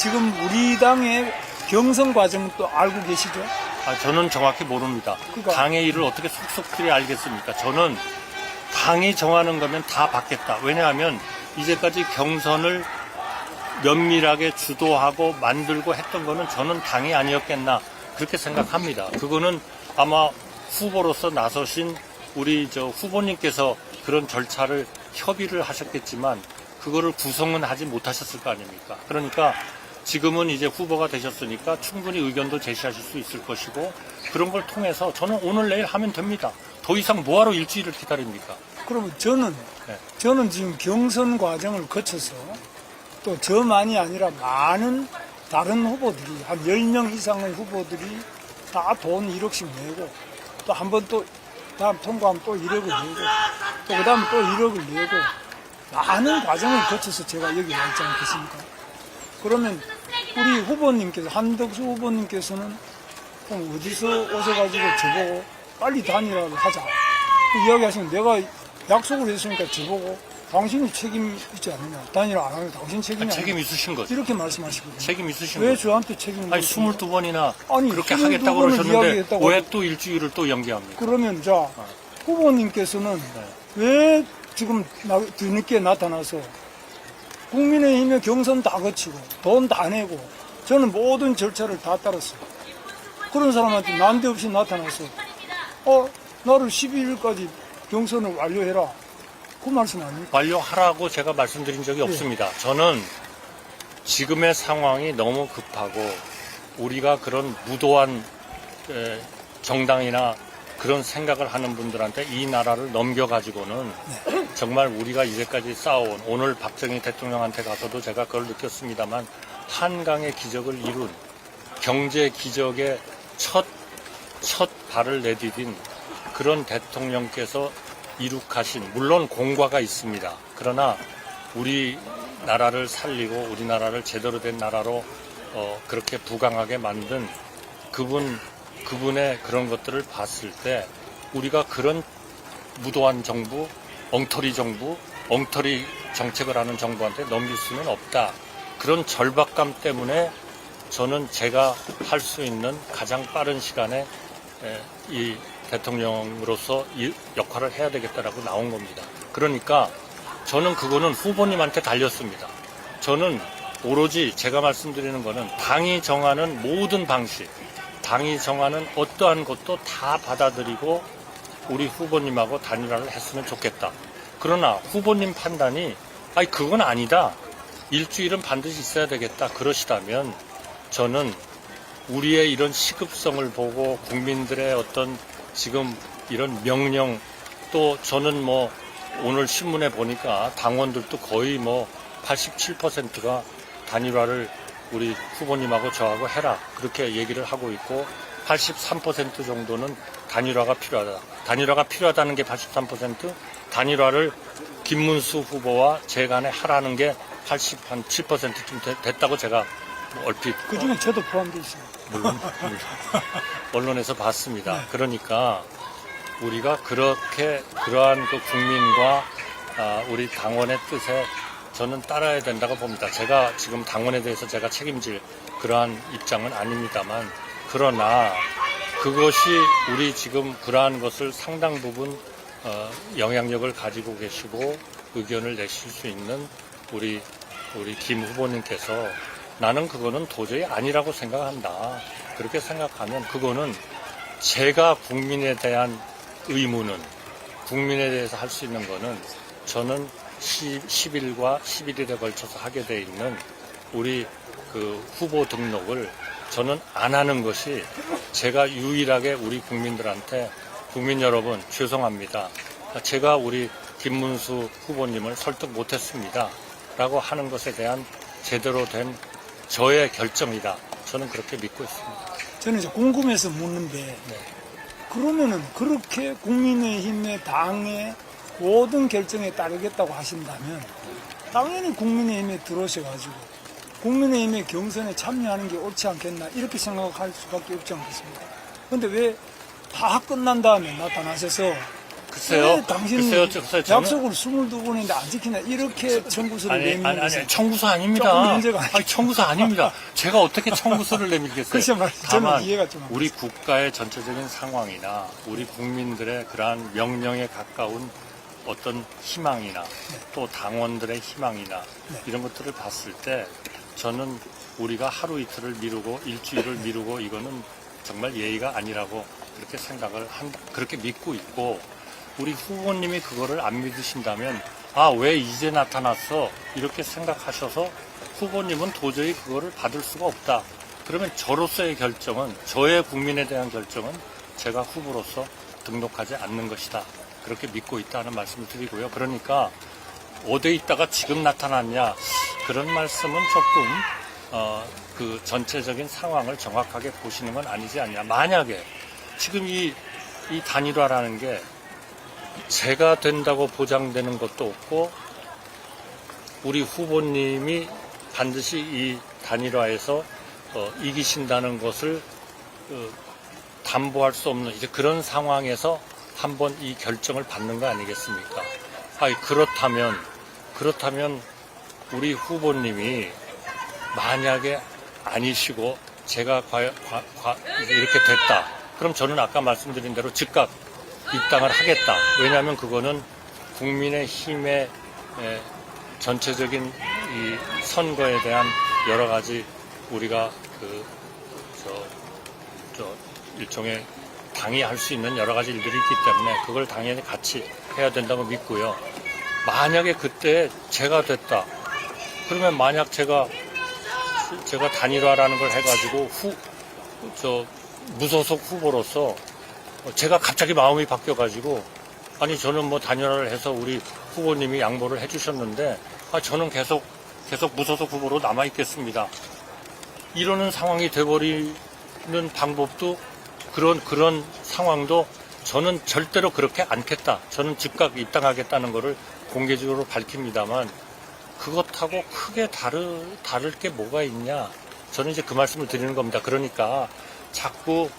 지금 우리 당의 경선 과정은 또 알고 계시죠? 저는 정확히 모릅니다. 그러니까. 당의 일을 어떻게 속속들이 알겠습니까? 저는 당이 정하는 거면 다 받겠다. 왜냐하면 이제까지 경선을 면밀하게 주도하고 만들고 했던 거는 저는 당이 아니었겠나 그렇게 생각합니다. 그거는 아마 후보로서 나서신 우리 후보님께서 그런 절차를 협의를 하셨겠지만 그거를 구성은 하지 못하셨을 거 아닙니까? 그러니까 지금은 이제 후보가 되셨으니까 충분히 의견도 제시하실 수 있을 것이고 그런 걸 통해서 저는 오늘 내일 하면 됩니다. 더 이상 뭐하러 일주일을 기다립니까? 그러면 저는 네. 지금 경선 과정을 거쳐서 또 저만이 아니라 많은 다른 후보들이 한 10명 이상의 후보들이 다 돈 1억씩 내고 또 한 번 또 다음 통과하면 또 1억을 내고 또 그 다음에 또 1억을 내고 많은 과정을 거쳐서 제가 여기 와 있지 않겠습니까? 그러면 우리 후보님께서 한덕수 후보님께서는 그럼 어디서 오셔가지고 저보고 빨리 단일화를 하자 이야기하시면 내가 약속을 했으니까 저보고 당신이 책임 있지 않느냐 단일화 안 하면 당신 책임이 책임 아니냐 있으신 거죠. 이렇게 말씀하시거든요. 책임 있으신 왜 거죠. 저한테 책임을 아니 묻습니까? 22번이나 아니, 그렇게 22번을 하겠다고 그러셨는데 이야기했다고 왜 또 일주일을 또 연기합니까? 그러면 자 후보님께서는 왜 지금 뒤늦게 나타나서 국민의힘의 경선 다 거치고 돈 다 내고 저는 모든 절차를 다 따랐어요. 그런 사람한테 난데없이 나타나서 나를 12일까지 경선을 완료해라. 그 말씀 아닙니까? 완료하라고 제가 말씀드린 적이 없습니다. 저는 지금의 상황이 너무 급하고 우리가 그런 무도한 정당이나 그런 생각을 하는 분들한테 이 나라를 넘겨가지고는 정말 우리가 이제까지 쌓아온 오늘 박정희 대통령한테 가서도 제가 그걸 느꼈습니다만 한강의 기적을 이룬 경제 기적의 첫 발을 내디딘 그런 대통령께서 이룩하신 물론 공과가 있습니다. 그러나 우리나라를 살리고 우리나라를 제대로 된 나라로 그렇게 부강하게 만든 그분의 그런 것들을 봤을 때 우리가 그런 무도한 정부, 엉터리 정책을 하는 정부한테 넘길 수는 없다. 그런 절박감 때문에 저는 제가 할 수 있는 가장 빠른 시간에 이 대통령으로서 이 역할을 해야 되겠다라고 나온 겁니다. 그러니까 저는 그거는 후보님한테 달렸습니다. 저는 오로지 제가 말씀드리는 거는 당이 정하는 모든 방식, 당이 정하는 어떠한 것도 다 받아들이고 우리 후보님하고 단일화를 했으면 좋겠다. 그러나 후보님 판단이 그건 아니다. 일주일은 반드시 있어야 되겠다. 그러시다면 저는 우리의 이런 시급성을 보고 국민들의 어떤 지금 이런 명령 또 저는 오늘 신문에 보니까 당원들도 거의 87%가 단일화를 우리 후보님하고 저하고 해라 그렇게 얘기를 하고 있고 83% 정도는 단일화가 필요하다. 단일화가 필요하다는 게 83%, 단일화를 김문수 후보와 제 간에 하라는 게 87%쯤 됐다고 제가 얼핏 그중에 저도 포함되어 있습니다. 물론 언론에서 봤습니다. 그러니까 우리가 그러한 그 국민과 우리 당원의 뜻에 저는 따라야 된다고 봅니다. 제가 지금 당원에 대해서 제가 책임질 그러한 입장은 아닙니다만 그러나 그것이 우리 지금 그러한 것을 상당 부분 영향력을 가지고 계시고 의견을 내실 수 있는 우리 김 후보님께서 나는 그거는 도저히 아니라고 생각한다. 그렇게 생각하면 그거는 제가 국민에 대한 의무는 국민에 대해서 할 수 있는 거는 저는 10일과 11일에 걸쳐서 하게 돼 있는 우리 그 후보 등록을 저는 안 하는 것이 제가 유일하게 우리 국민들한테 국민 여러분 죄송합니다. 제가 우리 김문수 후보님을 설득 못했습니다. 라고 하는 것에 대한 제대로 된 저의 결정이다. 저는 그렇게 믿고 있습니다. 저는 이제 궁금해서 묻는데 그러면은 그렇게 국민의힘의 당의 모든 결정에 따르겠다고 하신다면 당연히 국민의힘에 들어오셔가지고 국민의힘의 경선에 참여하는 게 옳지 않겠나 이렇게 생각할 수밖에 없지 않겠습니까? 근데 왜 다 끝난 다음에 나타나셔서 글쎄요. 당신이 글쎄요. 저는 약속을 22번 했는데 안 지키나 이렇게 청구서를 내미는 것은 청구서 조금 아닙니다. 문제가 아니죠. 아니, 청구서 아닙니다. 제가 어떻게 청구서를 내밀겠어요? 글쎄 말이죠. 저는 다만 이해가 좀 안 우리 국가의 전체적인 상황이나 우리 국민들의 그러한 명령에 가까운 어떤 희망이나 또 당원들의 희망이나 네. 이런 것들을 봤을 때 저는 우리가 하루 이틀을 미루고 일주일을 미루고 이거는 정말 예의가 아니라고 그렇게 생각을 그렇게 믿고 있고, 우리 후보님이 그거를 안 믿으신다면 왜 이제 나타났어 이렇게 생각하셔서 후보님은 도저히 그거를 받을 수가 없다. 그러면 저로서의 결정은, 저의 국민에 대한 결정은 제가 후보로서 등록하지 않는 것이다. 그렇게 믿고 있다는 말씀을 드리고요. 그러니까 어디에 있다가 지금 나타났냐 그런 말씀은 조금 그 전체적인 상황을 정확하게 보시는 건 아니지 않냐. 만약에 지금 이 단일화라는 게 제가 된다고 보장되는 것도 없고 우리 후보님이 반드시 이 단일화에서 이기신다는 것을 담보할 수 없는 이제 그런 상황에서 한번 이 결정을 받는 거 아니겠습니까? 그렇다면 우리 후보님이 만약에 아니시고 제가 이렇게 됐다. 그럼 저는 아까 말씀드린 대로 즉각 입당을 하겠다. 왜냐하면 그거는 국민의힘의 전체적인 이 선거에 대한 여러 가지 우리가 일종의 당이 할 수 있는 여러 가지 일들이 있기 때문에 그걸 당연히 같이 해야 된다고 믿고요. 만약에 그때 제가 됐다. 그러면 만약 제가 단일화라는 걸 해가지고 무소속 후보로서 제가 갑자기 마음이 바뀌어가지고 저는 뭐 단일화를 해서 우리 후보님이 양보를 해주셨는데 저는 계속 무소속 후보로 남아있겠습니다. 이러는 상황이 돼버리는 방법도 그런 상황도 저는 절대로 그렇게 않겠다. 저는 즉각 입당하겠다는 것을 공개적으로 밝힙니다만 그것하고 크게 다를 게 뭐가 있냐. 저는 이제 그 말씀을 드리는 겁니다. 그러니까 자꾸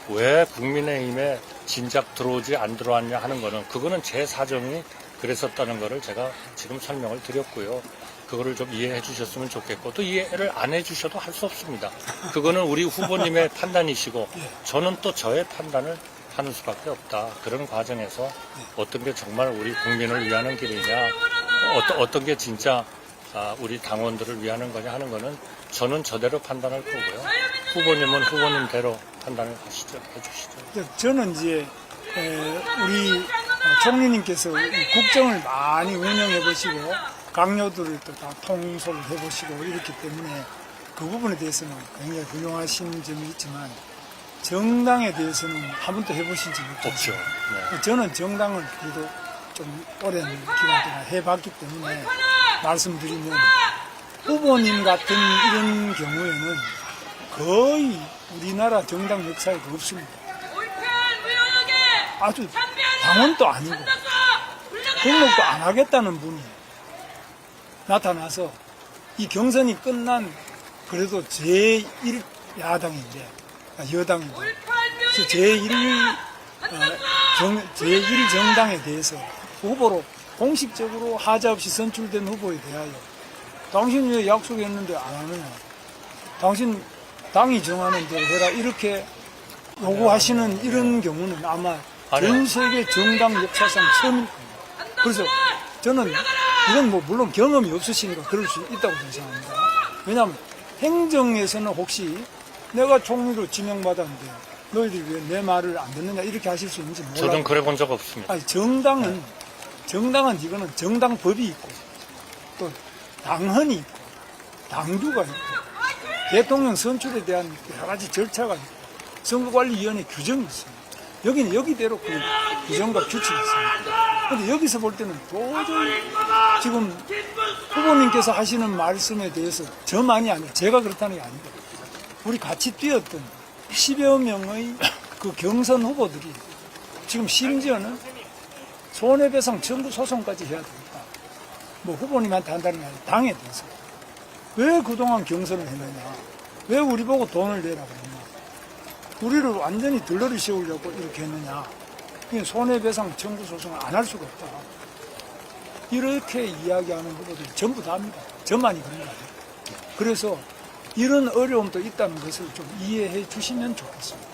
왜 국민의힘에 진작 들어오지 안 들어왔냐 하는 거는 그거는 제 사정이 그랬었다는 거를 제가 지금 설명을 드렸고요. 그거를 좀 이해해 주셨으면 좋겠고 또 이해를 안 해 주셔도 할 수 없습니다. 그거는 우리 후보님의 판단이시고 저는 또 저의 판단을 하는 수밖에 없다. 그런 과정에서 어떤 게 정말 우리 국민을 위하는 길이냐, 어떤 게 진짜 우리 당원들을 위하는 거냐 하는 거는 저는 저대로 판단할 거고요. 후보님은 후보님대로 판단을 해주시죠. 저는 이제 우리 총리님께서 국정을 많이 운영해 보시고 강요들을 또 다 통솔을 해보시고 이렇기 때문에 그 부분에 대해서는 굉장히 훌륭하신 점이 있지만 정당에 대해서는 한 번도 해보신 적이 없죠. 네. 저는 정당을 그래도 좀 오랜 기간 동안 해봤기 때문에 말씀드리면 후보님 같은 이런 경우에는 거의 우리나라 정당 역사에 없습니다. 아주 당원도 아니고 등록도 안 하겠다는 분이 나타나서 이 경선이 끝난 그래도 제1야당인데 여당인데 제1정당에 대해서 후보로 공식적으로 하자 없이 선출된 후보에 대하여 당신 왜 약속했는데 안 하느냐, 당신 당이 정하는 대로 해라 이렇게 요구하시는 이런 경우는 아마 전 세계 정당 역사상 처음일 겁니다. 그래서 저는 이건 뭐 물론 경험이 없으시니까 그럴 수 있다고 생각합니다. 왜냐하면 행정에서는 혹시 내가 총리로 지명받았는데 너희들이 왜 내 말을 안 듣느냐 이렇게 하실 수 있는지 몰라요. 저는 그래 본 적 없습니다. 정당은 이거는 정당법이 있고 또 당헌이 있고 당규가 있고 대통령 선출에 대한 여러 가지 절차가 있고 선거관리위원회 규정이 있습니다. 여기는 여기대로 그 규정과 규칙이 있습니다. 그런데 여기서 볼 때는 도저히 지금 후보님께서 하시는 말씀에 대해서 저만이 아니라 제가 그렇다는 게 아닙니다. 우리 같이 뛰었던 10여 명의 그 경선 후보들이 지금 심지어는 손해배상 청구 소송까지 해야 됩니다. 뭐 후보님한테 한다는 게 아니라 당에 대해서. 왜 그동안 경선을 했느냐? 왜 우리 보고 돈을 내라고 했냐? 우리를 완전히 들러리 씌우려고 이렇게 했느냐? 이 손해배상 청구 소송을 안 할 수가 없다. 이렇게 이야기하는 후보들이 전부 다 합니다. 저만이 그런 거 아니에요. 그래서 이런 어려움도 있다는 것을 좀 이해해 주시면 좋겠습니다.